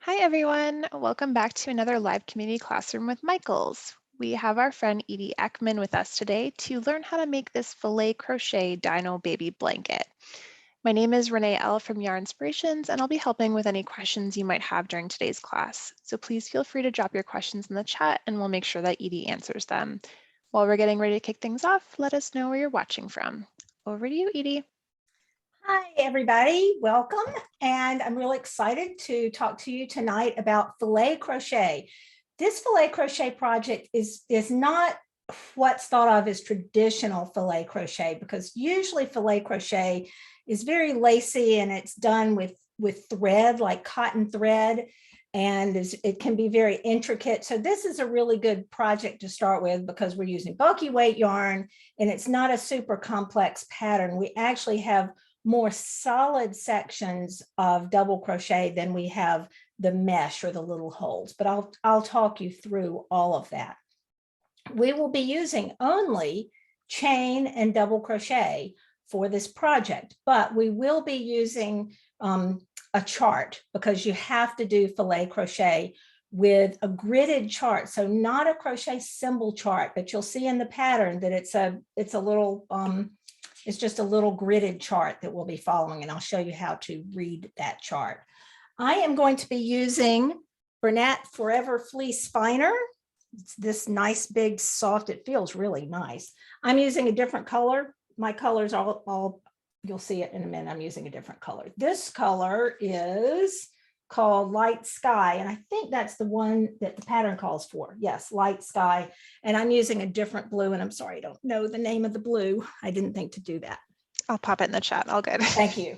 Hi everyone, welcome back to another live community classroom with Michaels. We have our friend Edie Ekman with us today to learn how to make this Filet Crochet Dino baby blanket. My name is Renee L. from Yarn Inspirations, and I'll be helping with any questions you might have during today's class. So please feel free to drop your questions in the chat and we'll make sure that Edie answers them. While we're getting ready to kick things off, let us know where you're watching from. Over to you, Edie. Hi, everybody. Welcome. And I'm really excited to talk to you tonight about filet crochet. This filet crochet project is not what's thought of as traditional filet crochet, because usually filet crochet is very lacy and it's done with thread, like cotton thread, and it can be very intricate. So this is a really good project to start with because we're using bulky weight yarn and it's not a super complex pattern. We actually have more solid sections of double crochet than we have the mesh or the little holes, but I'll talk you through all of that. We will be using only chain and double crochet for this project, but we will be using a chart because you have to do filet crochet with a gridded chart. So not a crochet symbol chart, but you'll see in the pattern that it's a little it's just a little gridded chart that we'll be following, and I'll show you how to read that chart. I am going to be using Bernat Forever Fleece Spiner. It's this nice, big, soft, it feels really nice. I'm using a different color. My colors all you'll see it in a minute. I'm using a different color. This color is called Light Sky, and I think that's the one that the pattern calls for. Yes, Light Sky. And I'm using a different blue, and I'm sorry, I don't know the name of the blue. I didn't think to do that. I'll pop it in the chat. All good. Thank you.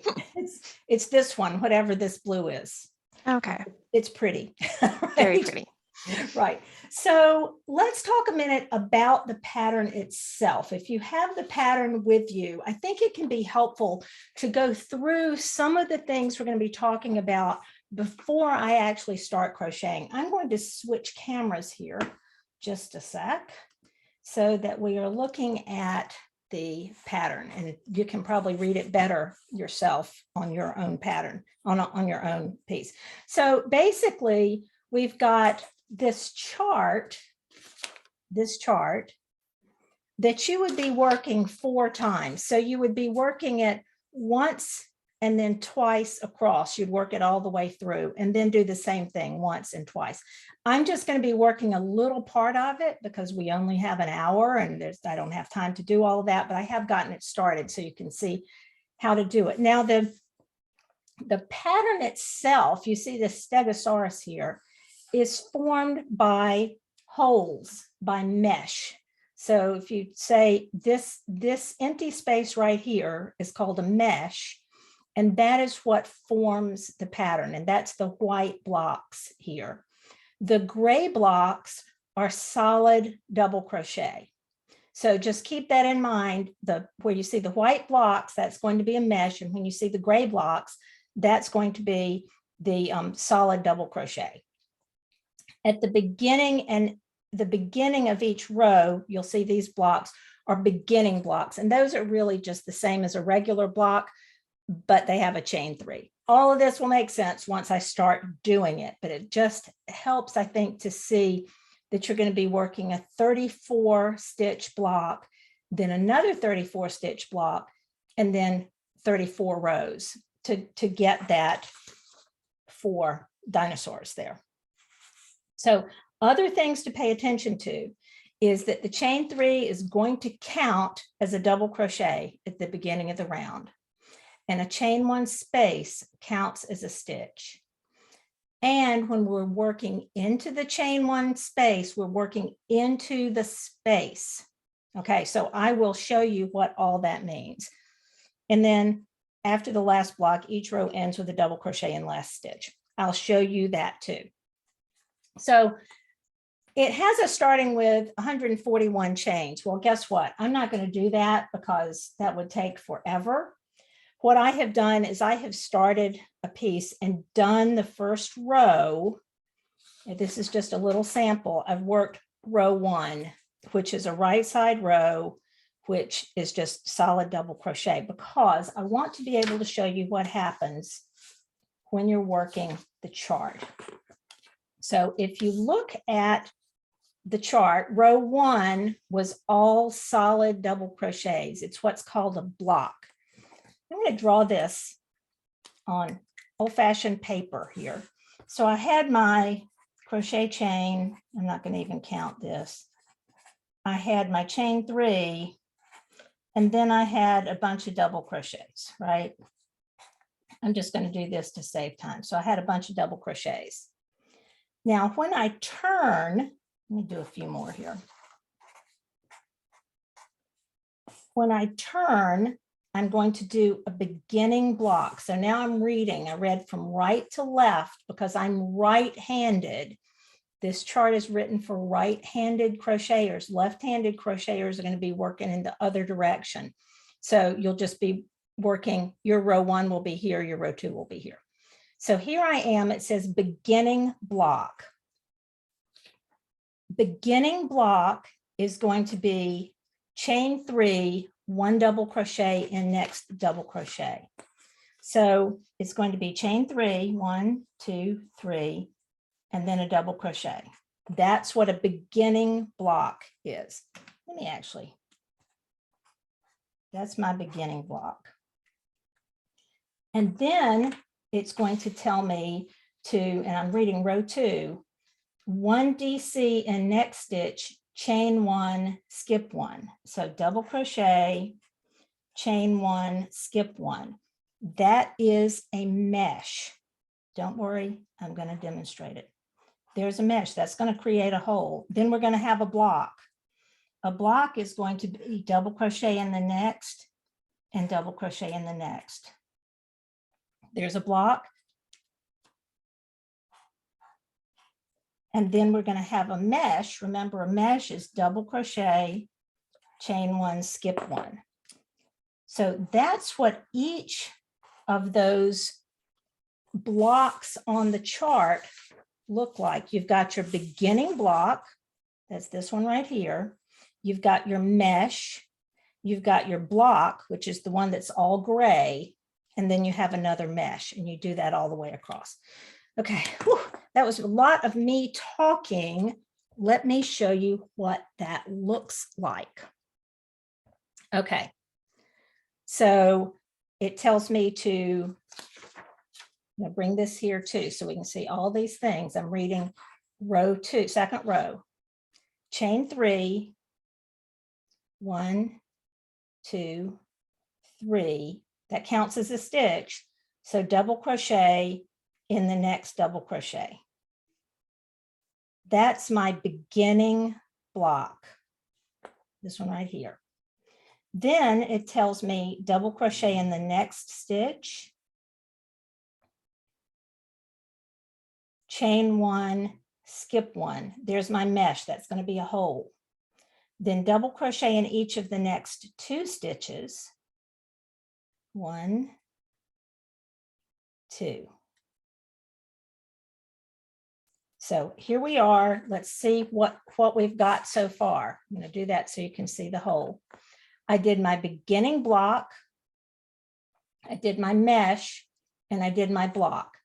It's this one, whatever this blue is. Okay. It's pretty. Right? Very pretty. Right. So let's talk a minute about the pattern itself. If you have the pattern with you, I think it can be helpful to go through some of the things we're going to be talking about before I actually start crocheting. I'm going to switch cameras here just a sec so that we are looking at the pattern, and you can probably read it better yourself on your own pattern, on your own piece. So basically, we've got this chart that you would be working 4 times. So you would be working it once and then twice across. You'd work it all the way through and then do the same thing once and twice. I'm just going to be working a little part of it because we only have an hour and I don't have time to do all of that, but I have gotten it started so you can see how to do it. Now the pattern itself, you see the stegosaurus here, is formed by holes, by mesh. So if you say this empty space right here is called a mesh, and that is what forms the pattern, and that's the white blocks here. The gray blocks are solid double crochet. So just keep that in mind. Where you see the white blocks, that's going to be a mesh, and when you see the gray blocks, that's going to be the solid double crochet. At the beginning of each row, you'll see these blocks are beginning blocks, and those are really just the same as a regular block, but they have a chain 3. All of this will make sense once I start doing it, but it just helps, I think, to see that you're going to be working a 34 stitch block, then another 34 stitch block, and then 34 rows to get that 4 dinosaurs there. So other things to pay attention to is that the chain 3 is going to count as a double crochet at the beginning of the round. And a chain 1 space counts as a stitch. And when we're working into the chain 1 space, we're working into the space. Okay, so I will show you what all that means. And then after the last block, each row ends with a double crochet and last stitch. I'll show you that too. So it has us starting with 141 chains. Well, guess what? I'm not going to do that because that would take forever. What I have done is I have started a piece and done the first row. This is just a little sample. I've worked row 1, which is a right side row, which is just solid double crochet, because I want to be able to show you what happens when you're working the chart. So if you look at the chart, row 1 was all solid double crochets. It's what's called a block. I'm going to draw this on old-fashioned paper here. So I had my crochet chain. I'm not going to even count this. I had my chain 3, and then I had a bunch of double crochets, right? I'm just going to do this to save time. So I had a bunch of double crochets. Now, when I turn, let me do a few more here. When I turn, I'm going to do a beginning block. So now I'm reading. I read from right to left because I'm right-handed. This chart is written for right-handed crocheters. Left-handed crocheters are going to be working in the other direction. So you'll just be working, your row 1 will be here, your row 2 will be here. So here I am, it says beginning block. Beginning block is going to be chain 3, 1 double crochet in next double crochet. So it's going to be chain 3, 1, 2, 3, and then a double crochet. That's what a beginning block is. Let me actually, that's my beginning block. And then it's going to tell me to, and I'm reading row 2, 1 DC in next stitch, chain 1, skip 1. So double crochet, chain 1, skip 1. That is a mesh. Don't worry, I'm going to demonstrate it. There's a mesh that's going to create a hole. Then we're going to have a block. A block is going to be double crochet in the next and double crochet in the next. There's a block. And then we're going to have a mesh. Remember, a mesh is double crochet, chain 1, skip 1. So that's what each of those blocks on the chart look like. You've got your beginning block. That's this one right here. You've got your mesh. You've got your block, which is the one that's all gray. And then you have another mesh, and you do that all the way across. Okay, whew, that was a lot of me talking. Let me show you what that looks like. Okay, so it tells me to bring this here too, so we can see all these things. I'm reading row 2, second row, chain 3, 1, 2, 3. That counts as a stitch. So double crochet in the next double crochet. That's my beginning block. This one right here. Then it tells me double crochet in the next stitch, chain 1, skip 1. There's my mesh. That's going to be a hole. Then double crochet in each of the next 2 stitches. 1, 2. So here we are. Let's see what we've got so far. I'm going to do that so you can see the hole. I did my beginning block, I did my mesh, and I did my block.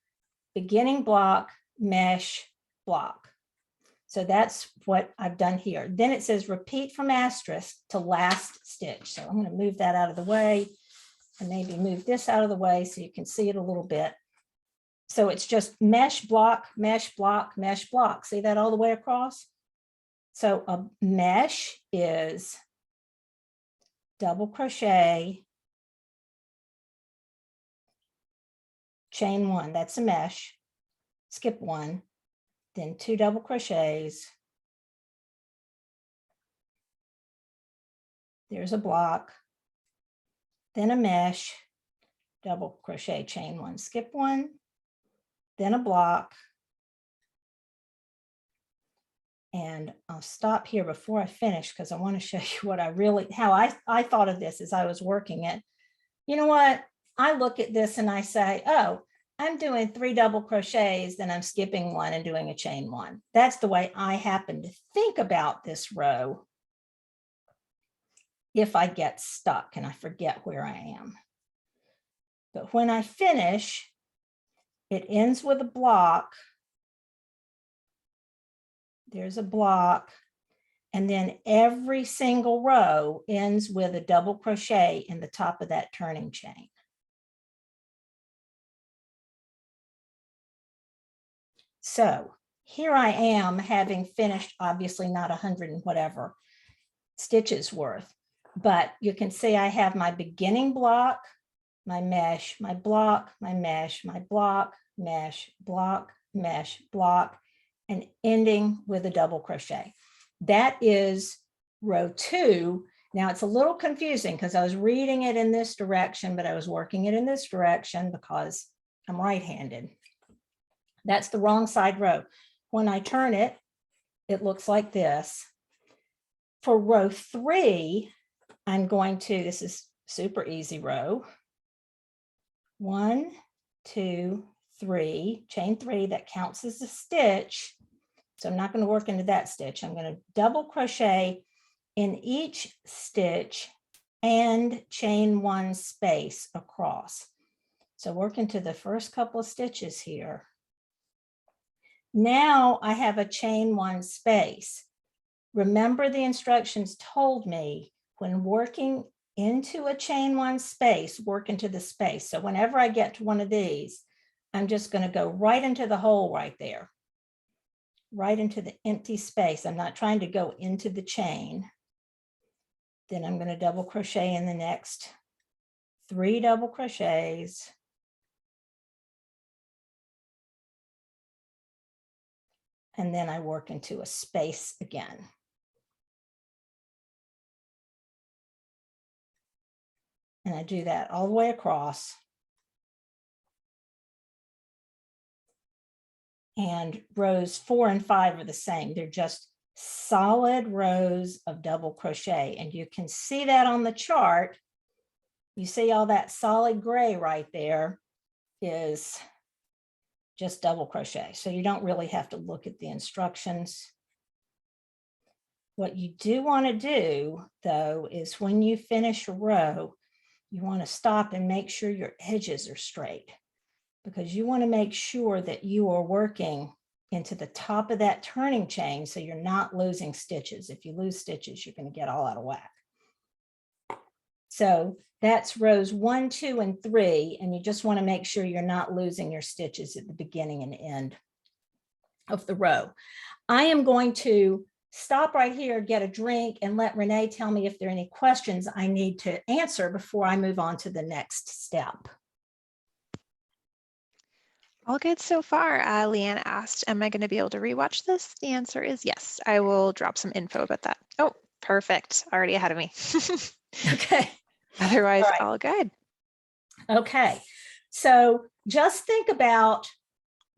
Beginning block, mesh, block. So that's what I've done here. Then it says repeat from asterisk to last stitch. So I'm going to move that out of the way and maybe move this out of the way so you can see it a little bit. So it's just mesh, block, mesh, block, mesh, block. See that all the way across? So a mesh is double crochet, chain 1, that's a mesh, skip 1, then 2 double crochets, there's a block, then a mesh, double crochet, chain 1, skip 1, then a block. And I'll stop here before I finish because I want to show you what how I thought of this as I was working it. You know what? I look at this and I say, oh, I'm doing 3 double crochets, then I'm skipping 1 and doing a chain 1. That's the way I happen to think about this row if I get stuck and I forget where I am. But when I finish, it ends with a block. There's a block. And then every single row ends with a double crochet in the top of that turning chain. So here I am, having finished, obviously not 100 and whatever stitches worth, but you can see I have my beginning block, my mesh, my block, my mesh, my block, mesh, block, mesh, block, and ending with a double crochet. That is row 2. Now it's a little confusing because I was reading it in this direction, but I was working it in this direction because I'm right-handed. That's the wrong side row. When I turn it, it looks like this. For row 3, I'm going to, this is super easy row. 1, 2, 3, chain 3, that counts as a stitch. So I'm not going to work into that stitch. I'm going to double crochet in each stitch and chain 1 space across. So work into the first couple of stitches here. Now I have a chain 1 space. Remember, the instructions told me when working into a chain 1 space, work into the space. So whenever I get to one of these, I'm just going to go right into the hole right there, right into the empty space. I'm not trying to go into the chain. Then I'm going to double crochet in the next 3 double crochets. And then I work into a space again. And I do that all the way across. And rows 4 and 5 are the same. They're just solid rows of double crochet. And you can see that on the chart. You see all that solid gray right there is just double crochet. So you don't really have to look at the instructions. What you do want to do, though, is when you finish a row, you want to stop and make sure your edges are straight, because you want to make sure that you are working into the top of that turning chain so you're not losing stitches. If you lose stitches, you're going to get all out of whack. So that's rows 1, 2, and 3, and you just want to make sure you're not losing your stitches at the beginning and end of the row. I am going to stop right here, get a drink, and let Renee tell me if there are any questions I need to answer before I move on to the next step. All good so far. Leanne asked, am I going to be able to rewatch this? The answer is yes. I will drop some info about that. Oh, perfect. Already ahead of me. Okay. Otherwise, all good. Okay. So just think about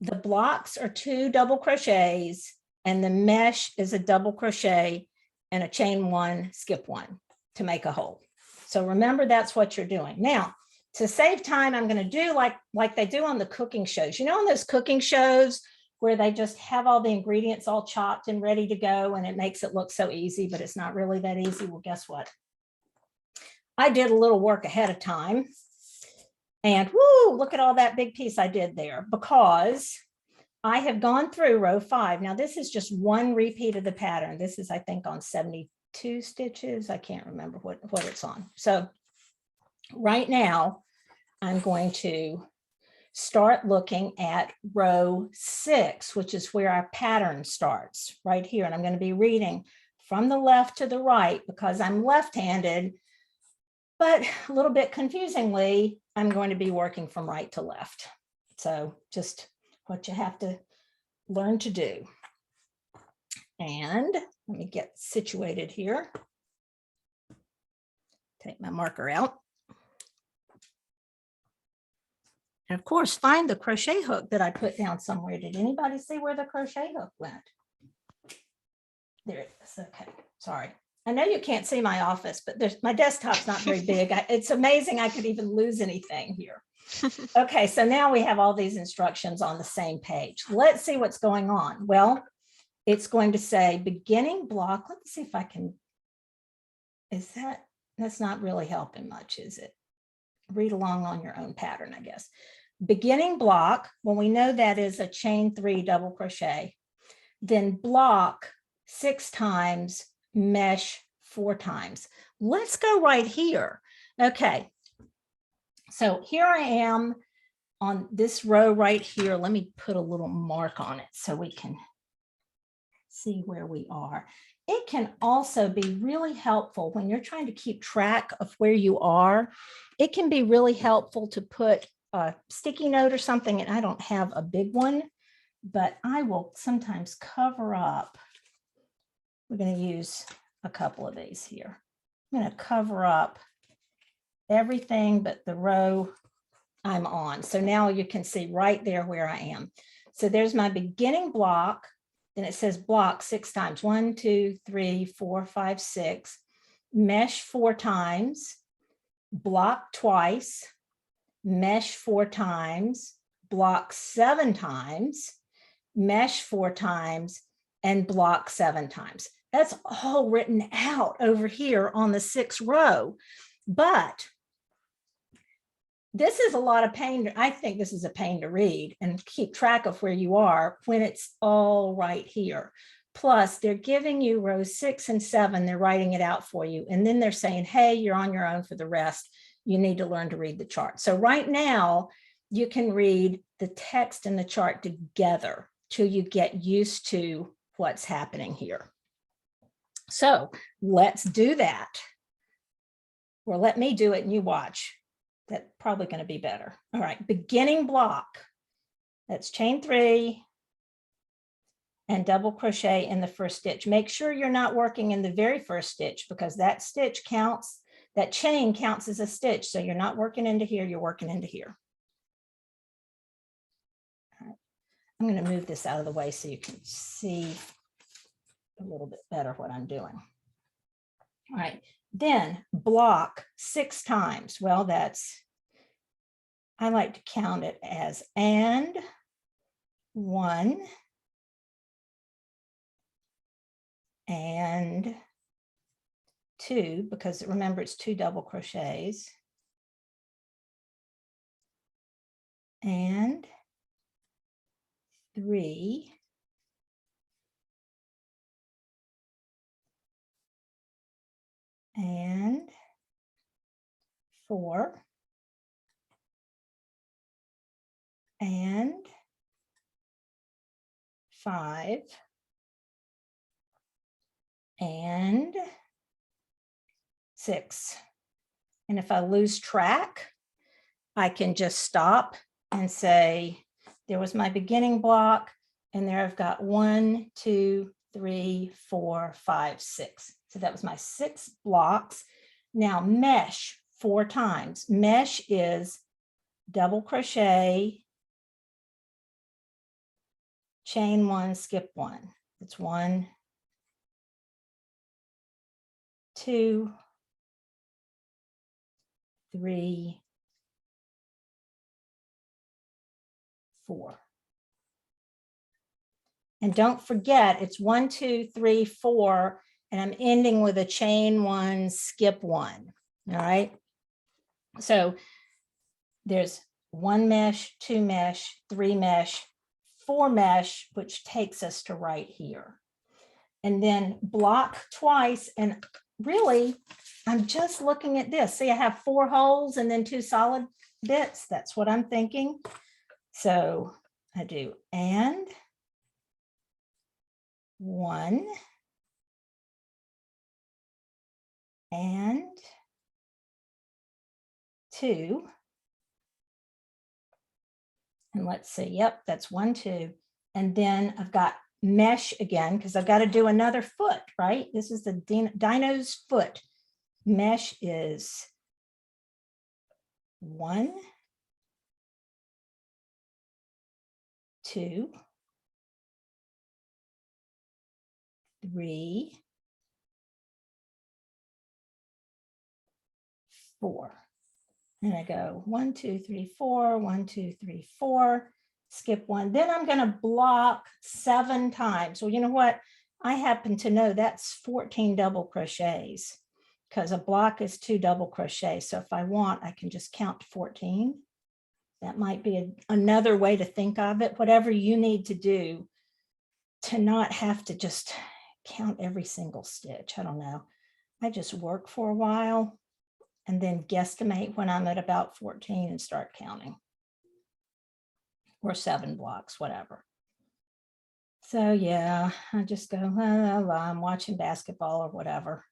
the blocks are 2 double crochets and the mesh is a double crochet and a chain 1, skip 1 to make a hole. So remember, that's what you're doing. Now, to save time, I'm going to do like they do on the cooking shows. You know, on those cooking shows where they just have all the ingredients all chopped and ready to go, and it makes it look so easy, but it's not really that easy. Well, guess what? I did a little work ahead of time. And whoo, look at all that big piece I did there, because I have gone through row 5. Now, this is just one repeat of the pattern. This is, I think, on 72 stitches. I can't remember what it's on. So right now, I'm going to start looking at row 6, which is where our pattern starts right here. And I'm going to be reading from the left to the right because I'm left-handed, but a little bit confusingly, I'm going to be working from right to left. So just what you have to learn to do. And let me get situated here. Take my marker out. And of course, find the crochet hook that I put down somewhere. Did anybody see where the crochet hook went? There it is. Okay, sorry. I know you can't see my office, but my desktop's not very big. It's amazing I could even lose anything here. Okay, so now we have all these instructions on the same page. Let's see what's going on. Well, it's going to say beginning block. Let's see if I can, that's not really helping much, is it? Read along on your own pattern, I guess. beginning block, well, we know that is a chain 3 double crochet, then block 6 times, mesh 4 times. Let's go right here. Okay, so here I am on this row right here. Let me put a little mark on it so we can see where we are. It can also be really helpful when you're trying to keep track of where you are. It can be really helpful to put a sticky note or something, and I don't have a big one, but I will sometimes cover up. We're going to use a couple of these here. I'm going to cover up everything but the row I'm on. So now you can see right there where I am. So there's my beginning block. Then it says block 6 times. 1, 2, 3, 4, 5, 6. Mesh 4 times. Block twice. Mesh 4 times. Block 7 times. Mesh 4 times. And block 7 times. That's all written out over here on the 6th row. But this is a lot of pain. I think this is a pain to read and keep track of where you are when it's all right here. Plus, they're giving you rows 6 and 7. They're writing it out for you. And then they're saying, hey, you're on your own for the rest. You need to learn to read the chart. So right now, you can read the text and the chart together till you get used to what's happening here. So let's do that. Or let me do it and you watch. That's probably going to be better. All right, beginning block. That's chain 3 and double crochet in the first stitch. Make sure you're not working in the very first stitch because that stitch counts, that chain counts as a stitch. So you're not working into here, you're working into here. All right. I'm going to move this out of the way so you can see a little bit better what I'm doing. All right. Then block 6 times. Well, I like to count it as and 1 and 2, because remember it's 2 double crochets, and 3 and 4 and 5 and 6. And if I lose track, I can just stop and say, there was my beginning block, and there I've got 1, 2, 3, 4, 5, 6. So that was my 6 blocks. Now mesh 4 times. Mesh is double crochet, chain 1, skip 1. It's 1, 2, 3, 4. And don't forget, it's 1, 2, 3, 4, and I'm ending with a chain 1, skip 1. All right. So there's 1 mesh, 2 mesh, 3 mesh, 4 mesh, which takes us to right here. And then block twice. And really, I'm just looking at this. See, I have 4 holes and then 2 solid bits. That's what I'm thinking. So I do and 1 and 2. And let's see, yep, that's 1, 2. And then I've got mesh again, because I've got to do another foot, right? This is the Dino's foot. Mesh is 1, 2, 3, 4. And I go 1, 2, 3, 4, 1, 2, 3, 4, skip 1. Then I'm going to block 7 times. Well, you know what? I happen to know that's 14 double crochets because a block is 2 double crochets. So if I want, I can just count 14. That might be another way to think of it, whatever you need to do to not have to just count every single stitch. I don't know. I just work for a while and then guesstimate when I'm at about 14 and start counting, or 7 blocks, whatever. So yeah, I just go, well, I'm watching basketball or whatever.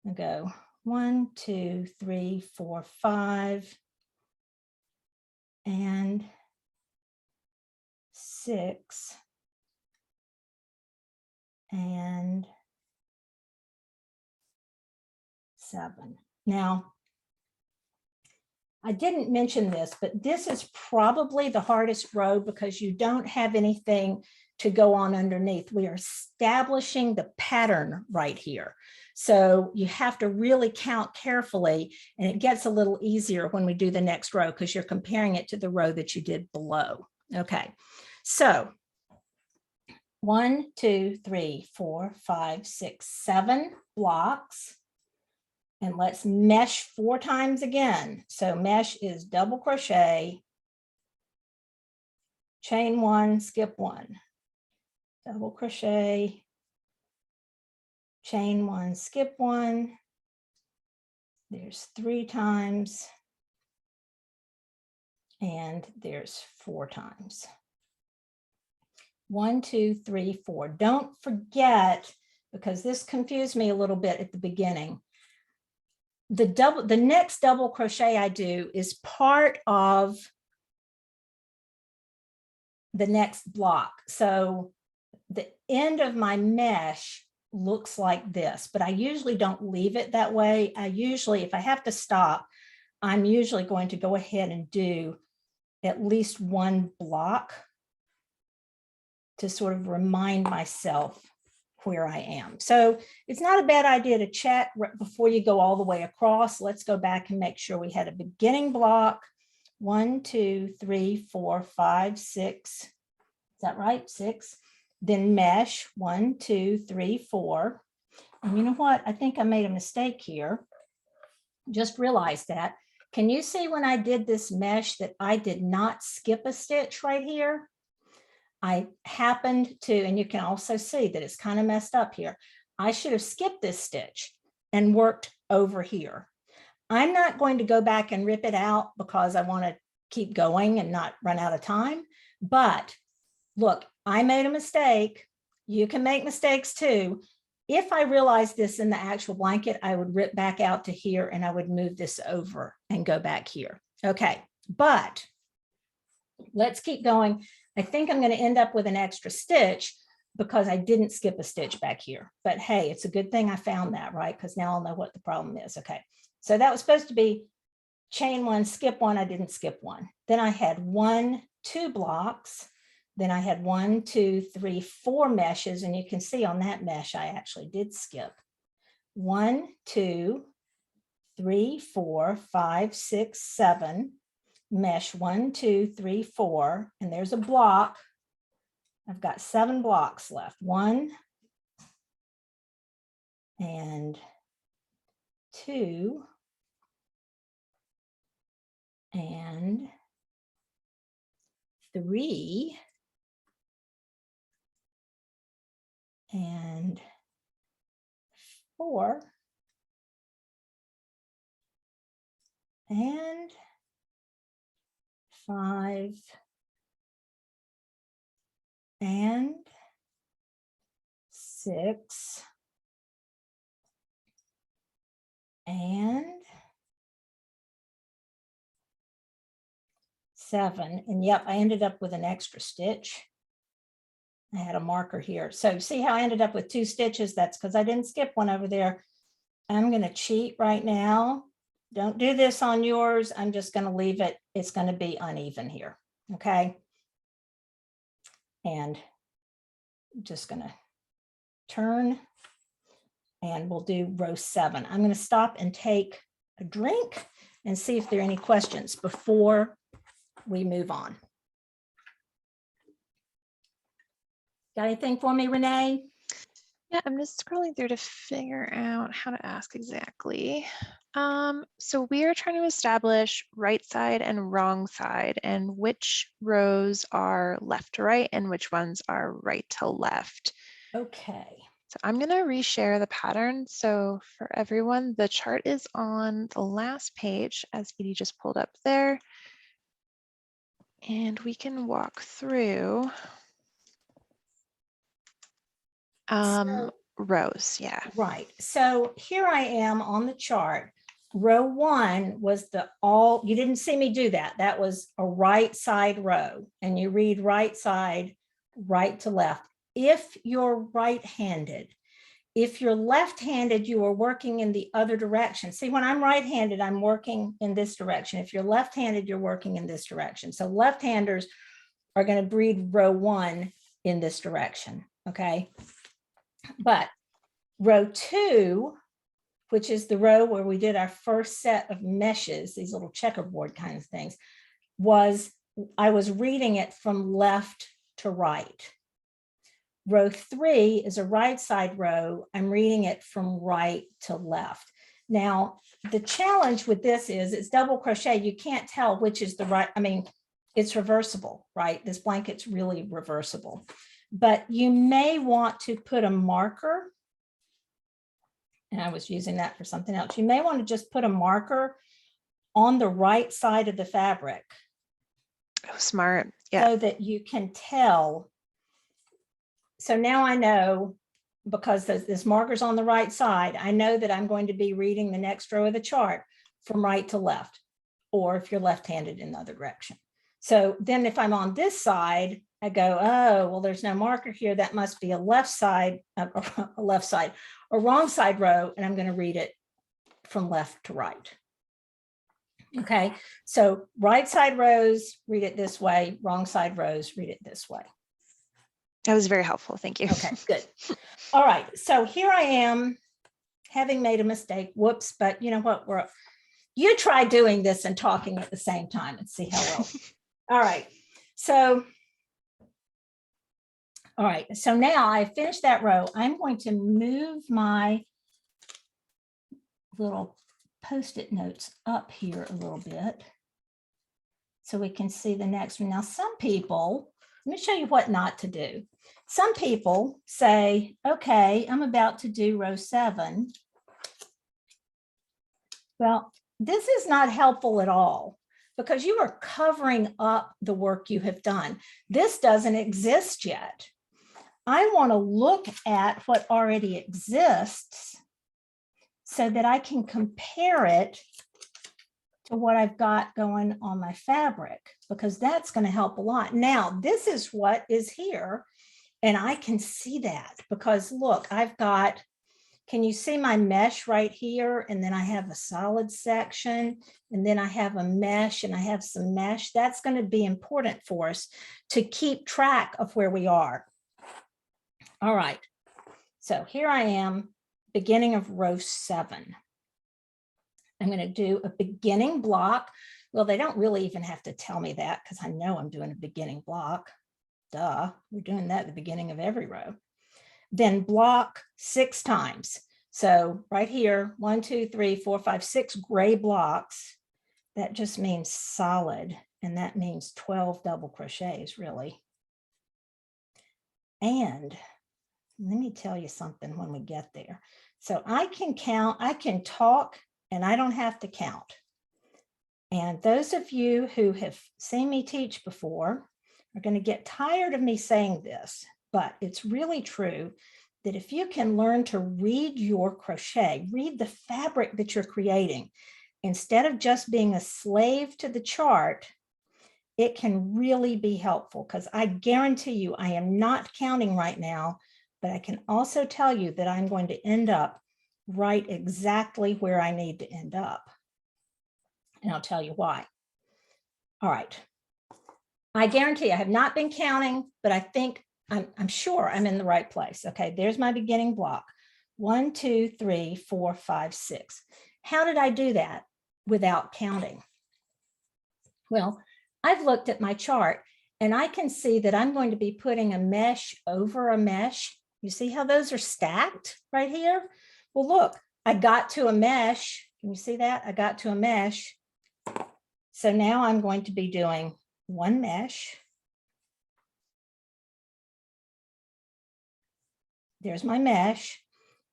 I go 1, 2, 3, 4, 5, and 6, and 7. Now, I didn't mention this, but this is probably the hardest row because you don't have anything to go on underneath. We are establishing the pattern right here. So you have to really count carefully, and it gets a little easier when we do the next row because you're comparing it to the row that you did below. Okay, so 1, 2, 3, 4, 5, 6, 7 blocks. And let's mesh 4 times again. So mesh is double crochet, chain 1, skip 1, double crochet, chain 1, skip 1. There's 3 times, and there's 4 times. 1, 2, 3, 4. Don't forget, because this confused me a little bit at the beginning, the next double crochet I do is part of the next block. So the end of my mesh looks like this, but I usually don't leave it that way. I usually, if I have to stop, I'm usually going to go ahead and do at least 1 block to sort of remind myself where I am. So it's not a bad idea to check before you go all the way across. Let's go back and make sure we had a beginning block. 1, 2, 3, 4, 5, 6. Is that right? 6. Then mesh 1, 2, 3, 4. And you know what? I think I made a mistake here. Just realized that. Can you see when I did this mesh that I did not skip a stitch right here? I happened to, and you can also see that it's kind of messed up here. I should have skipped this stitch and worked over here. I'm not going to go back and rip it out because I want to keep going and not run out of time. But look, I made a mistake. You can make mistakes too. If I realized this in the actual blanket, I would rip back out to here and I would move this over and go back here. Okay, but let's keep going. I think I'm going to end up with an extra stitch because I didn't skip a stitch back here. But hey, it's a good thing I found that, right? Because now I'll know what the problem is. Okay, so that was supposed to be chain 1, skip 1. I didn't skip 1. Then I had 1, 2 blocks. Then I had 1, 2, 3, 4 meshes. And you can see on that mesh, I actually did skip 1, 2, 3, 4, 5, 6, 7. Mesh 1, 2, 3, 4, and there's a block. I've got 7 blocks left. 1 and 2 and 3 and 4 and 5 and 6 and 7. And yep, I ended up with an extra stitch. I had a marker here. So see how I ended up with 2 stitches? That's because I didn't skip one over there. I'm going to cheat right now. Don't do this on yours. I'm just going to leave it. It's going to be uneven here. Okay. And just going to turn and we'll do row 7. I'm going to stop and take a drink and see if there are any questions before we move on. Got anything for me, Renee? Yeah, I'm just scrolling through to figure out how to ask exactly. So we are trying to establish right side and wrong side and which rows are left to right and which ones are right to left. Okay. So I'm going to reshare the pattern. So for everyone, the chart is on the last page as Edie just pulled up there. And we can walk through So, rows. Yeah. right. So here I am on the chart. Row 1 was the all, you didn't see me do that. That was a right side row, and you read right side, right to left. If you're right-handed, if you're left-handed, you are working in the other direction. See, when I'm right-handed, I'm working in this direction. If you're left-handed, you're working in this direction. So left-handers are going to read row 1 in this direction, okay? But row 2, which is the row where we did our first set of meshes, these little checkerboard kind of things, I was reading it from left to right. Row 3 is a right side row. I'm reading it from right to left. Now, the challenge with this is it's double crochet. You can't tell which is the right, I mean, it's reversible, right? This blanket's really reversible. But you may want to put a marker, and I was using that for something else. You may want to just put a marker on the right side of the fabric. Oh, smart. Yeah. So that you can tell. So now I know, because this marker's on the right side, I know that I'm going to be reading the next row of the chart from right to left, or if you're left-handed, in the other direction. So then if I'm on this side, I go, oh, well, there's no marker here. That must be a left side, a wrong side row, and I'm going to read it from left to right. Okay, so right side rows, read it this way. Wrong side rows, read it this way. That was very helpful. Thank you. Okay, good. All right, so here I am, having made a mistake. Whoops, but you know what? You try doing this and talking at the same time and see how well. All right, so now I finished that row. I'm going to move my little Post-it notes up here a little bit so we can see the next one. Now, some people, let me show you what not to do. Some people say, okay, I'm about to do row 7. Well, this is not helpful at all because you are covering up the work you have done. This doesn't exist yet. I want to look at what already exists so that I can compare it to what I've got going on my fabric, because that's going to help a lot. Now, this is what is here, and I can see that because look, I've got, can you see my mesh right here? And then I have a solid section, and then I have a mesh, and I have some mesh. That's going to be important for us to keep track of where we are. All right, so here I am, beginning of row 7. I'm going to do a beginning block. Well, they don't really even have to tell me that because I know I'm doing a beginning block. Duh, we're doing that at the beginning of every row. Then block 6 times. So right here, 1, 2, 3, 4, 5, 6 gray blocks. That just means solid, and that means 12 double crochets, really. And let me tell you something when we get there. So I can count, I can talk, and I don't have to count. And those of you who have seen me teach before are going to get tired of me saying this, but it's really true that if you can learn to read your crochet, read the fabric that you're creating, instead of just being a slave to the chart, it can really be helpful, because I guarantee you, I am not counting right now, but I can also tell you that I'm going to end up right exactly where I need to end up. And I'll tell you why. All right. I guarantee I have not been counting, but I think I'm sure I'm in the right place. Okay, there's my beginning block. 1, 2, 3, 4, 5, 6. How did I do that without counting? Well, I've looked at my chart and I can see that I'm going to be putting a mesh over a mesh. You see how those are stacked right here? Well, look, I got to a mesh Can you see that? I got to a mesh. So now I'm going to be doing one mesh. There's my mesh.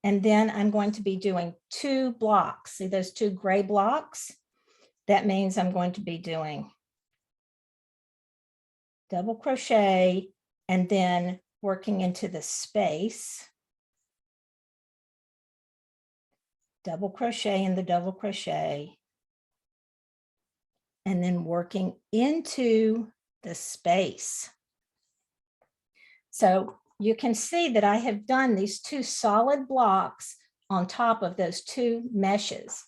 And then I'm going to be doing 2 blocks. See those 2 gray blocks? That means I'm going to be doing double crochet and then working into the space, double crochet in the double crochet, and then working into the space. So you can see that I have done these 2 solid blocks on top of those 2 meshes.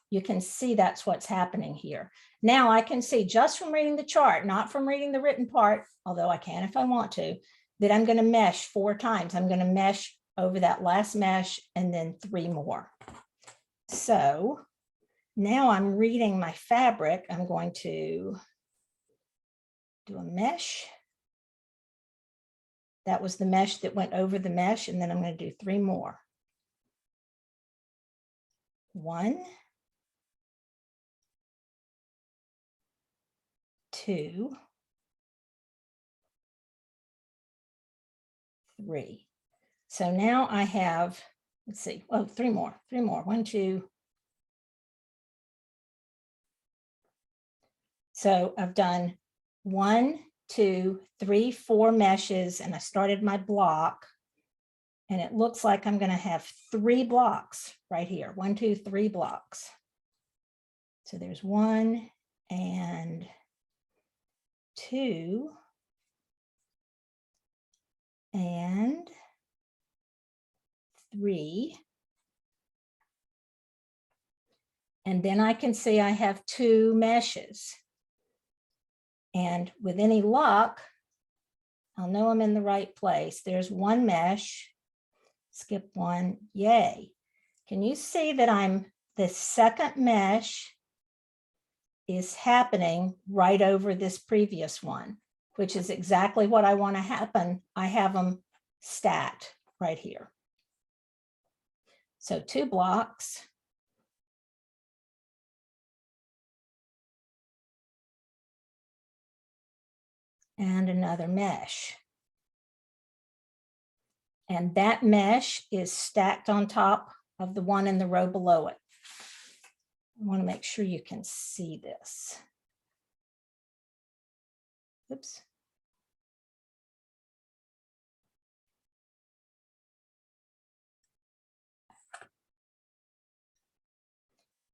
You can see that's what's happening here. Now I can see just from reading the chart, not from reading the written part, although I can if I want to, that I'm going to mesh 4 times. I'm going to mesh over that last mesh and then 3 more. So now I'm reading my fabric. I'm going to do a mesh. That was the mesh that went over the mesh, and then I'm going to do 3 more. 1, 2, 3. So now I have, let's see, oh, 3 more. 1, 2. So I've done 1, 2, 3, 4 meshes, and I started my block. And it looks like I'm going to have 3 blocks right here. 1, 2, 3 blocks. So there's 1 and 2 and 3. And then I can see I have 2 meshes. And with any luck, I'll know I'm in the right place. There's 1 mesh. Skip 1, yay. Can you see that the second mesh is happening right over this previous one, which is exactly what I want to happen. I have them stacked right here. So 2 blocks. And another mesh. And that mesh is stacked on top of the one in the row below it. I want to make sure you can see this. Oops.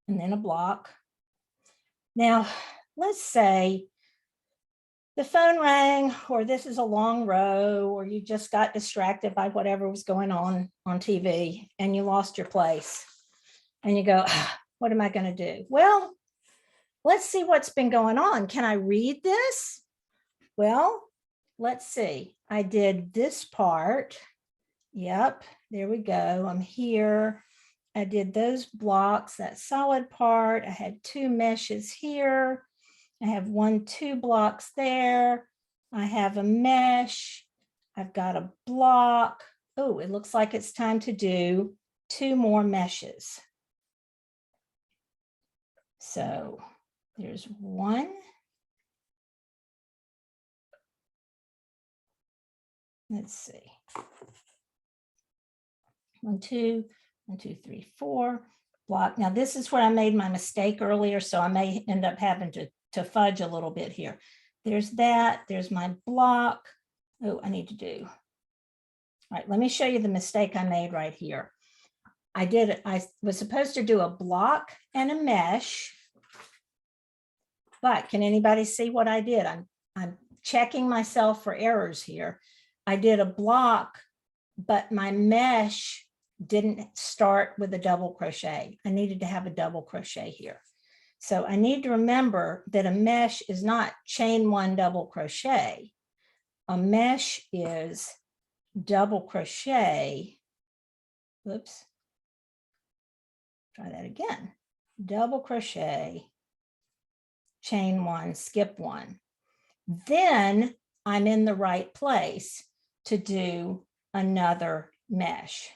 And then a block. Now, let's say the phone rang, or this is a long row, or you just got distracted by whatever was going on TV and you lost your place. And you go, what am I going to do? Well, let's see what's been going on. Can I read this? Well, let's see. I did this part. Yep, there we go. I'm here. I did those blocks, that solid part. I had 2 meshes here. I have 1, 2 blocks there. I have a mesh. I've got a block. Oh, it looks like it's time to do 2 more meshes. So there's 1. Let's see. 1, 2, 1, 2, 3, 4. Block. Now this is where I made my mistake earlier, so I may end up having to fudge a little bit here. There's that. There's my block. Oh, I need to do. All right, let me show you the mistake I made right here. I was supposed to do a block and a mesh, but can anybody see what I did? I'm checking myself for errors here. I did a block, but my mesh didn't start with a double crochet. I needed to have a double crochet here. So I need to remember that a mesh is not chain 1 double crochet. A mesh is double crochet. Oops. Try that again. Double crochet, chain 1, skip 1. Then I'm in the right place to do another mesh.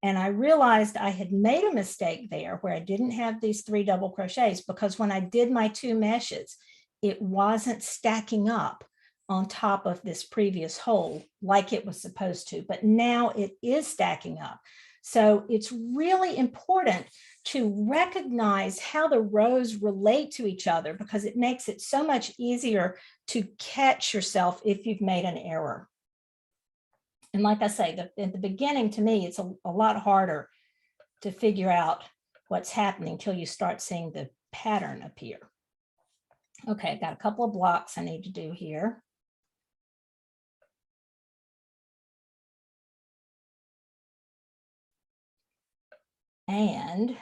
And I realized I had made a mistake there where I didn't have these 3 double crochets, because when I did my 2 meshes, it wasn't stacking up on top of this previous hole like it was supposed to, but now it is stacking up. So it's really important to recognize how the rows relate to each other, because it makes it so much easier to catch yourself if you've made an error. And like I say, at the beginning, to me, it's a lot harder to figure out what's happening until you start seeing the pattern appear. Okay, I've got a couple of blocks I need to do here. And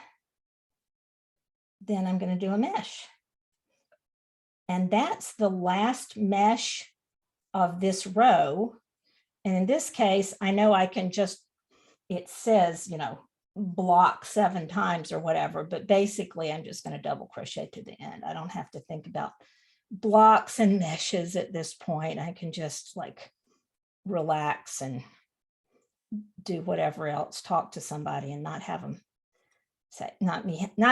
then I'm going to do a mesh. And that's the last mesh of this row. And in this case, I know I can just, it says, you know, block 7 times or whatever, but basically I'm just going to double crochet to the end. I don't have to think about blocks and meshes at this point. I can just like relax and do whatever else, talk to somebody and not have them say, not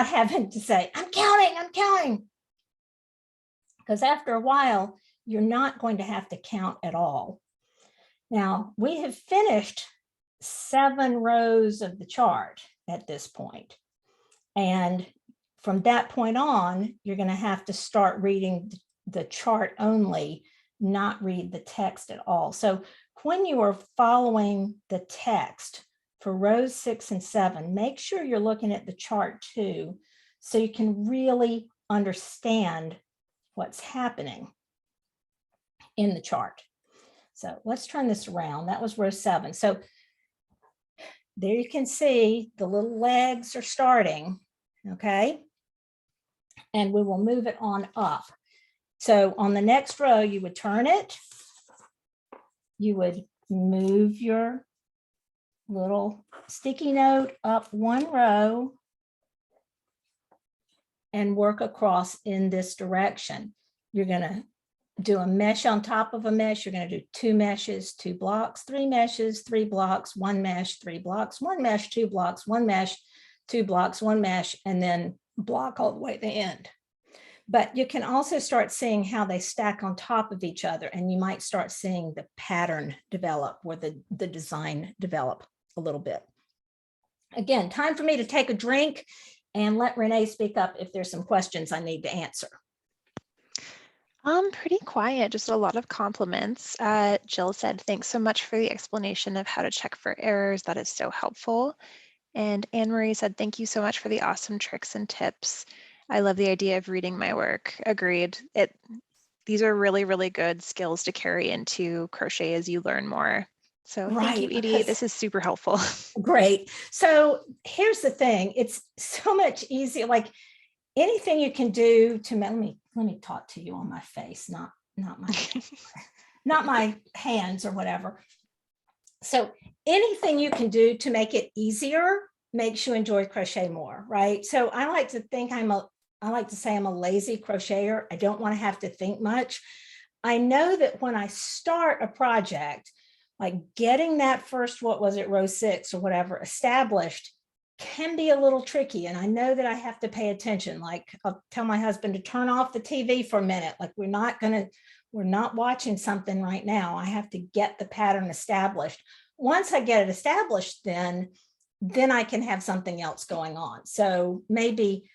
having to say, I'm counting. Because after a while, you're not going to have to count at all. Now, we have finished 7 rows of the chart at this point. And from that point on, you're going to have to start reading the chart only, not read the text at all. So when you are following the text for rows 6 and 7, make sure you're looking at the chart too, so you can really understand what's happening in the chart. So let's turn this around. That was row 7. So there you can see the little legs are starting, okay? And we will move it on up. So on the next row, you would turn it. You would move your little sticky note up 1 row and work across in this direction. You're going to do a mesh on top of a mesh. You're going to do 2 meshes, 2 blocks, 3 meshes, 3 blocks, 1 mesh, 3 blocks, 1 mesh, 2 blocks, 1 mesh, 2 blocks, 1 mesh, and then block all the way to the end. But you can also start seeing how they stack on top of each other, and you might start seeing the pattern develop or the design develop a little bit. Again, time for me to take a drink and let Renee speak up if there's some questions I need to answer. Pretty quiet, just a lot of compliments. Jill said, thanks so much for the explanation of how to check for errors. That is so helpful. And Anne Marie said, thank you so much for the awesome tricks and tips. I love the idea of reading my work. Agreed. These are really, really good skills to carry into crochet as you learn more. So thank you, Edie. This is super helpful. Great. So here's the thing. It's so much easier. Like anything you can do to let me talk to you on my face, not my not my hands or whatever. So anything you can do to make it easier makes you enjoy crochet more, right? So I like to think I like to say I'm a lazy crocheter. I don't want to have to think much. I know that when I start a project, like getting that first, what was it, row 6 or whatever, established can be a little tricky. And I know that I have to pay attention. Like I'll tell my husband to turn off the TV for a minute. Like we're not watching something right now. I have to get the pattern established. Once I get it established, then I can have something else going on. So maybe,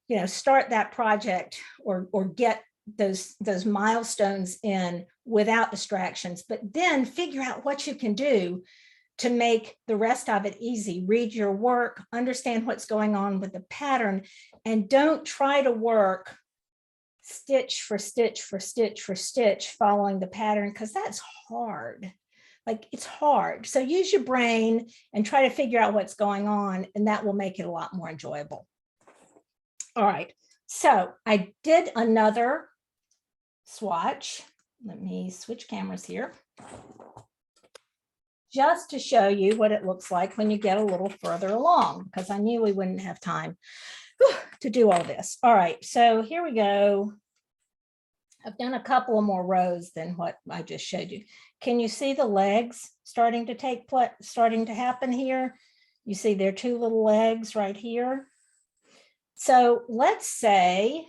you know, start that project or get those milestones in without distractions, but then figure out what you can do to make the rest of it easy. Read your work, understand what's going on with the pattern, and don't try to work stitch for stitch for stitch for stitch following the pattern, because that's hard. Like it's hard. So use your brain and try to figure out what's going on, and that will make it a lot more enjoyable. All right, so I did another swatch. Let me switch cameras here, just to show you what it looks like when you get a little further along, because I knew we wouldn't have time to do all this. All right, so here we go. I've done a couple of more rows than what I just showed you. Can you see the legs starting to happen here? You see there are two little legs right here. So let's say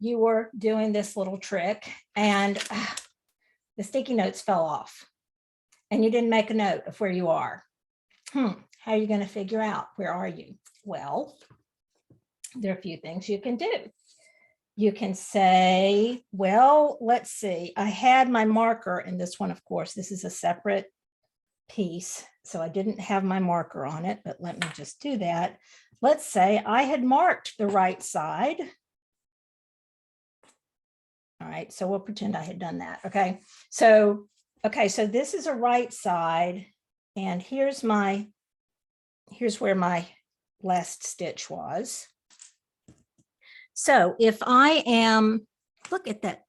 you were doing this little trick and the sticky notes fell off and you didn't make a note of where you are. How are you going to figure out where are you? Well, there are a few things you can do. You can say, well, let's see, I had my marker in this one, of course, this is a separate piece, so I didn't have my marker on it, but let me just do that. Let's say I had marked the right side. All right, so we'll pretend I had done that. Okay, so this is a right side, and here's where my last stitch was. So if I am, look at that.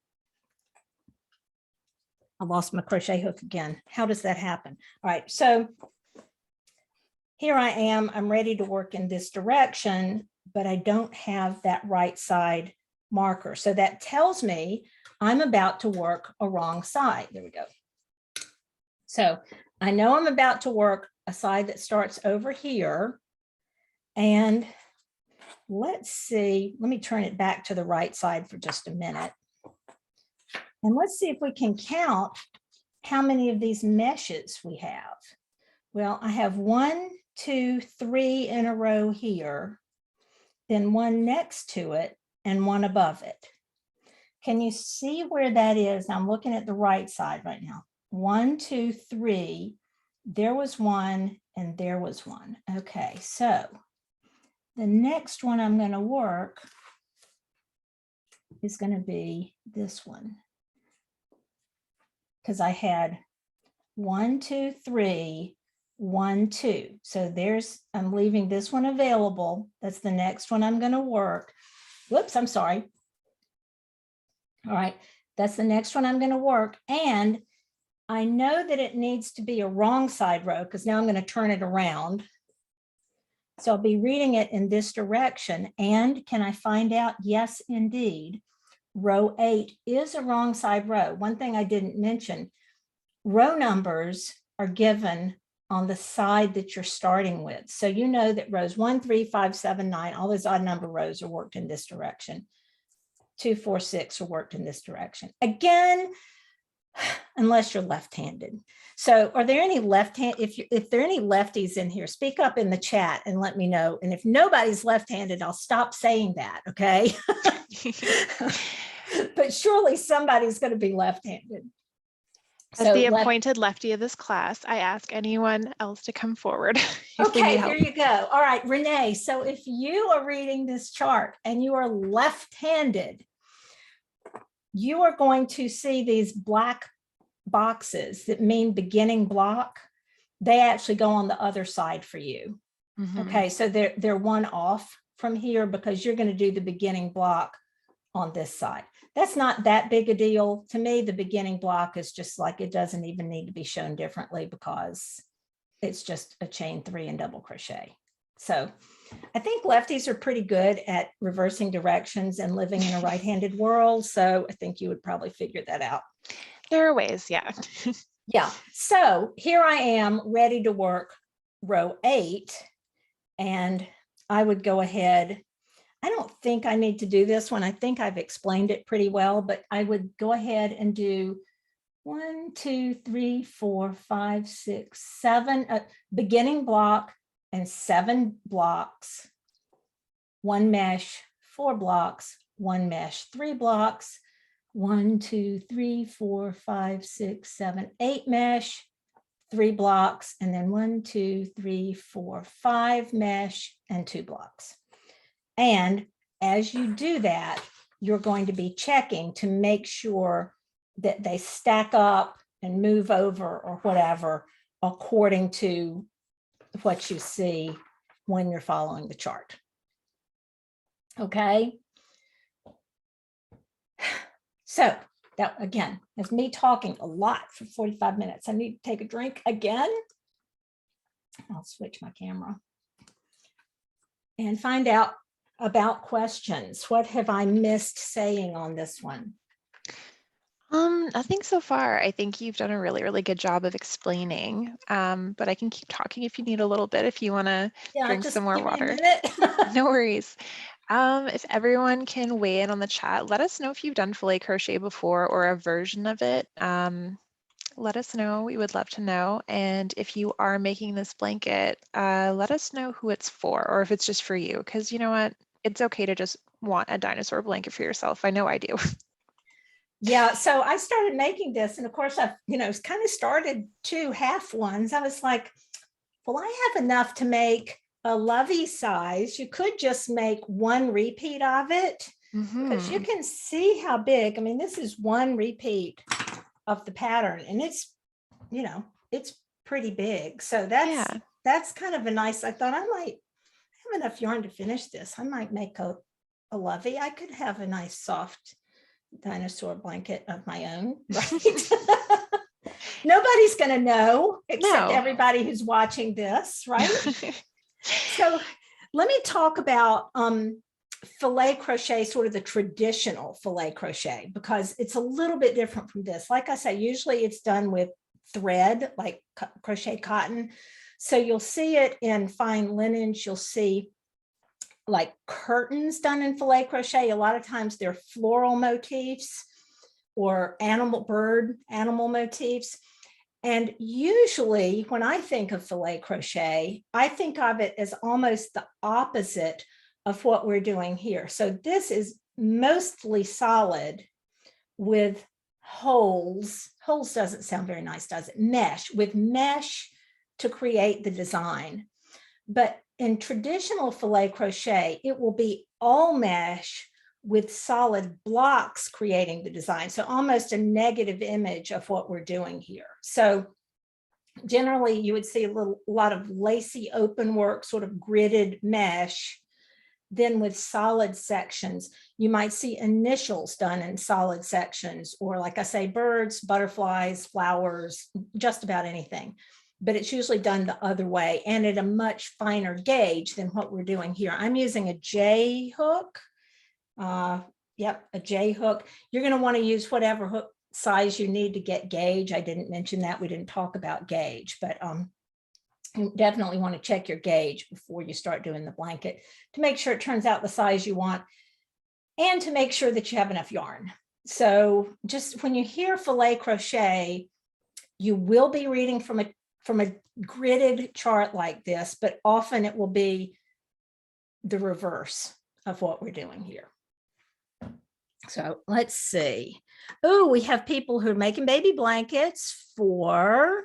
I lost my crochet hook again. How does that happen? All right, so here I am, I'm ready to work in this direction, but I don't have that right side marker. So that tells me I'm about to work a wrong side. There we go. So I know I'm about to work a side that starts over here. And let's see, let me turn it back to the right side for just a minute. And let's see if we can count how many of these meshes we have. Well, I have 1, 2, 3 in a row here, then one next to it and one above it. Can you see where that is? Now I'm looking at the right side right now. 1, 2, 3, there was one and there was one. Okay, so the next one I'm going to work is going to be this one, because I had 1, 2, 3, 1, 2. So I'm leaving this one available. That's the next one I'm going to work. Whoops, I'm sorry. All right, that's the next one I'm going to work. And I know that it needs to be a wrong side row because now I'm going to turn it around. So I'll be reading it in this direction. And can I find out? Yes, indeed. Row 8 is a wrong side row. One thing I didn't mention, row numbers are given on the side that you're starting with. So you know that rows 1, 3, 5, 7, 9, all those odd number rows are worked in this direction. 2, 4, 6 are worked in this direction. Again, unless you're left-handed. So are there any if there are any lefties in here, speak up in the chat and let me know. And if nobody's left-handed, I'll stop saying that, okay? But surely somebody's going to be left-handed. As the appointed lefty of this class, I ask anyone else to come forward. Okay, there you go. All right, Renee. So if you are reading this chart and you are left-handed, you are going to see these black boxes that mean beginning block. They actually go on the other side for you. Okay, so they're one off from here because you're going to do the beginning block on this side. That's not that big a deal. To me, the beginning block is just like, it doesn't even need to be shown differently because it's just a chain 3 and double crochet. So I think lefties are pretty good at reversing directions and living in a right-handed world. So I think you would probably figure that out. There are ways, yeah. Yeah. So here I am ready to work row 8. And I would go ahead. I don't think I need to do this one. I think I've explained it pretty well, but I would go ahead and do 1, 2, 3, 4, 5, 6, 7 beginning block and 7 blocks, 1 mesh, 4 blocks, 1 mesh, 3 blocks, 1, 2, 3, 4, 5, 6, 7, 8 mesh, 3 blocks, and then 1, 2, 3, 4, 5 mesh and 2 blocks. And as you do that, you're going to be checking to make sure that they stack up and move over or whatever according to what you see when you're following the chart. Okay. So that again is me talking a lot for 45 minutes. I need to take a drink again. I'll switch my camera and find out about questions. What have I missed saying on this one? Nothing so far. I think you've done a really, really good job of explaining, but I can keep talking if you need a little bit, if you want to Yeah, drink just some more give me a water. minute. No worries. If everyone can weigh in on the chat, let us know if you've done filet crochet before or a version of it. Let us know. We would love to know. And if you are making this blanket, let us know who it's for or if it's just for you. Because you know what? It's okay to just want a dinosaur blanket for yourself. I know I do. Yeah, so I started making this, and of course I've, kind of started two half ones. I was like, well, I have enough to make a lovey size. You could just make one repeat of it because you can see how big. I mean, this is one repeat of the pattern, and it's pretty big. So Yeah. that's kind of a nice, I thought I might have enough yarn to finish this. I might make a lovey. I could have a nice soft dinosaur blanket of my own, right? Nobody's going to know except No. everybody who's watching this, right? So let me talk about filet crochet, sort of the traditional filet crochet, because it's a little bit different from this. Like I said, usually it's done with thread, like crochet cotton. So you'll see it in fine linens. You'll see like curtains done in filet crochet. A lot of times they're floral motifs or animal motifs. And usually when I think of filet crochet, I think of it as almost the opposite of what we're doing here. So this is mostly solid with holes. Holes doesn't sound very nice, does it? Mesh, with mesh to create the design. But in traditional filet crochet, it will be all mesh with solid blocks creating the design. So almost a negative image of what we're doing here. So generally you would see a lot of lacy open work, sort of gridded mesh. Then with solid sections, you might see initials done in solid sections, or like I say, birds, butterflies, flowers, just about anything. But it's usually done the other way and at a much finer gauge than what we're doing here. I'm using a J hook. Yep, a J hook. You're going to want to use whatever hook size you need to get gauge. I didn't mention that. We didn't talk about gauge, but you definitely want to check your gauge before you start doing the blanket to make sure it turns out the size you want and to make sure that you have enough yarn. So just when you hear filet crochet, you will be reading from a gridded chart like this, but often it will be the reverse of what we're doing here. So let's see. Oh, we have people who are making baby blankets for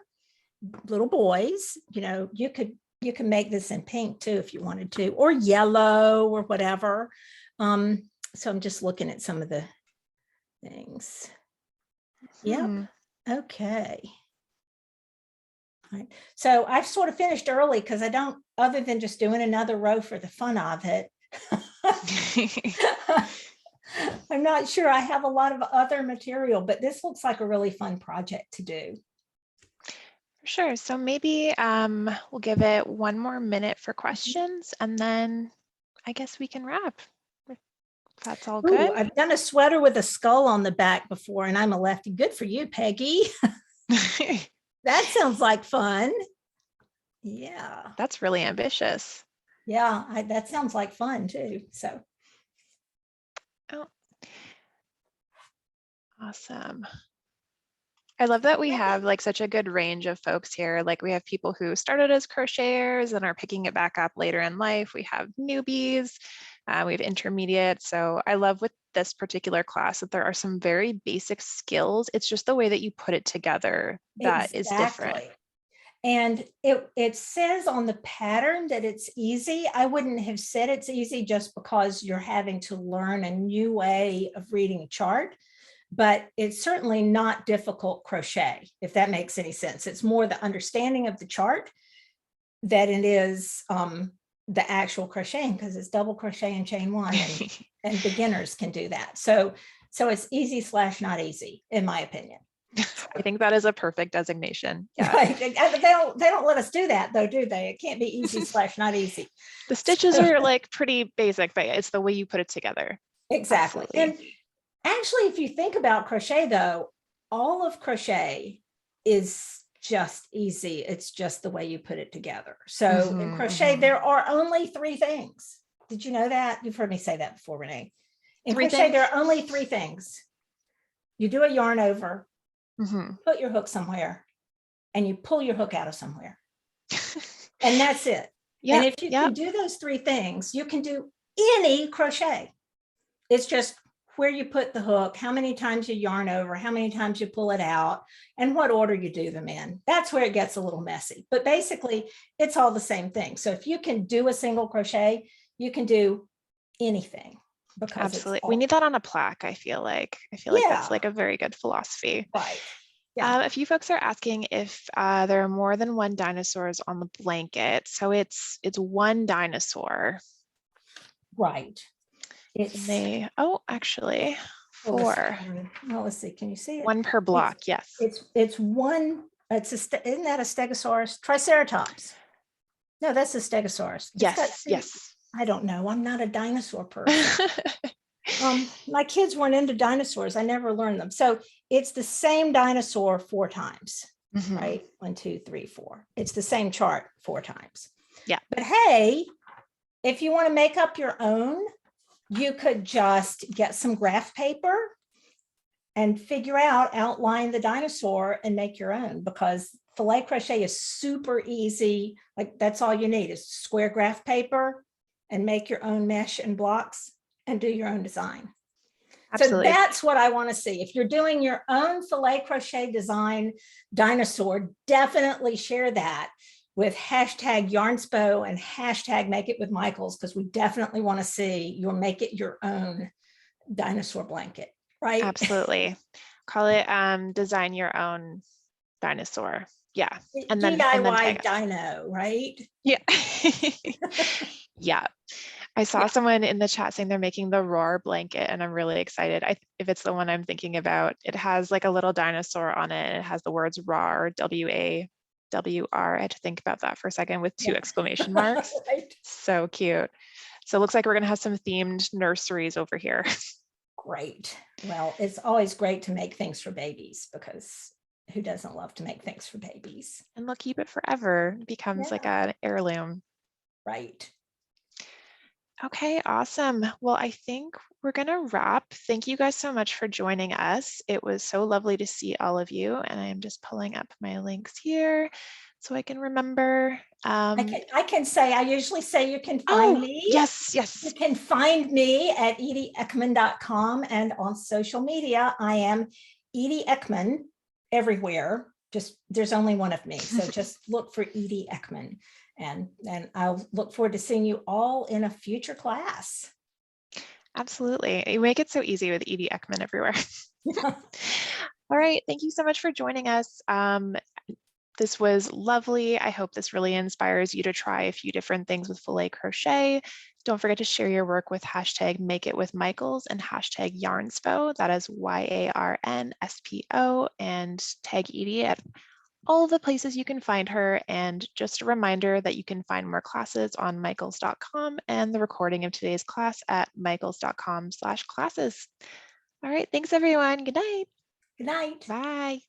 little boys. You can make this in pink too if you wanted to, or yellow or whatever. So I'm just looking at some of the things. Yep. Okay. All right. So I've sort of finished early because I don't, other than just doing another row for the fun of it. I'm not sure I have a lot of other material, but this looks like a really fun project to do. Sure. So maybe we'll give it one more minute for questions and then I guess we can wrap. If that's all good. Ooh, I've done a sweater with a skull on the back before, and I'm a lefty. Good for you, Peggy. That sounds like fun. Yeah. That's really ambitious. Yeah, that sounds like fun too. So. Oh, awesome. I love that we have like such a good range of folks here. Like we have people who started as crocheters and are picking it back up later in life. We have newbies, we have intermediate. So I love with this particular class that there are some very basic skills. It's just the way that you put it together that is different. And it says on the pattern that it's easy. I wouldn't have said it's easy just because you're having to learn a new way of reading a chart. But it's certainly not difficult crochet, if that makes any sense. It's more the understanding of the chart that it is the actual crocheting, because it's double crochet and chain one, and beginners can do that. So it's easy / not easy, in my opinion. I think that is a perfect designation. Yeah. Right. They don't let us do that though, do they? It can't be easy / not easy. The stitches are like pretty basic, but it's the way you put it together. Exactly. Absolutely. And actually, if you think about crochet though, all of crochet is just easy. It's just the way you put it together. So in crochet, there are only 3 things. Did you know that? You've heard me say that before, Renee. In crochet, there are only 3 things. You do a yarn over, put your hook somewhere, and you pull your hook out of somewhere. And that's it. And if you can do those 3 things, you can do any crochet. It's just where you put the hook, how many times you yarn over, how many times you pull it out, and what order you do them in. That's where it gets a little messy. But basically, it's all the same thing. So if you can do a single crochet, you can do anything. Because absolutely, we need that on a plaque. I feel like that's like a very good philosophy. Right. A few folks are asking if there are more than 1 dinosaurs on the blanket. So it's 1 dinosaur. Right. Actually 4. Well, let's see. Can you see it? 1 per block. Yes. It's 1. Isn't that a stegosaurus? Triceratops. No, that's a stegosaurus. Yes. I don't know. I'm not a dinosaur person. My kids weren't into dinosaurs. I never learned them. So it's the same dinosaur 4 times, right? 1, 2, 3, 4. It's the same chart 4 times. Yeah. But hey, if you want to make up your own, you could just get some graph paper and outline the dinosaur and make your own, because filet crochet is super easy. Like, that's all you need is square graph paper and make your own mesh and blocks and do your own design. Absolutely. So that's what I want to see. If you're doing your own filet crochet design dinosaur, definitely share that with #yarnspo and make it with Michaels, because we definitely want to see your make it your own dinosaur blanket, right? Absolutely. Call it design your own dinosaur. Yeah. And then DIY dino, right? Yeah. Yeah. I saw someone in the chat saying they're making the Roar blanket, and I'm really excited. If it's the one I'm thinking about, it has like a little dinosaur on it. It has the words Roar, WAWR. I had to think about that for a second with 2 exclamation marks. Right. So cute. So it looks like we're going to have some themed nurseries over here. Great. Well, it's always great to make things for babies, because who doesn't love to make things for babies? And they'll keep it forever. It becomes like an heirloom. Right. Okay, awesome. Well, I think we're going to wrap. Thank you guys so much for joining us. It was so lovely to see all of you. And I'm just pulling up my links here so I can remember. I can say, I usually say you can find me. Yes. You can find me at edieekman.com, and on social media, I am Edie Ekman everywhere. Just, there's only one of me. So just look for Edie Ekman. And I'll look forward to seeing you all in a future class. Absolutely. You make it so easy with Edie Ekman everywhere. All right. Thank you so much for joining us. This was lovely. I hope this really inspires you to try a few different things with filet crochet. Don't forget to share your work with #MakeItWithMichaels and #YarnSpo. That is YARNSPO, and tag Edie at all of the places you can find her. And just a reminder that you can find more classes on michaels.com and the recording of today's class at michaels.com/classes. All right, thanks everyone. Good night. Good night. Bye.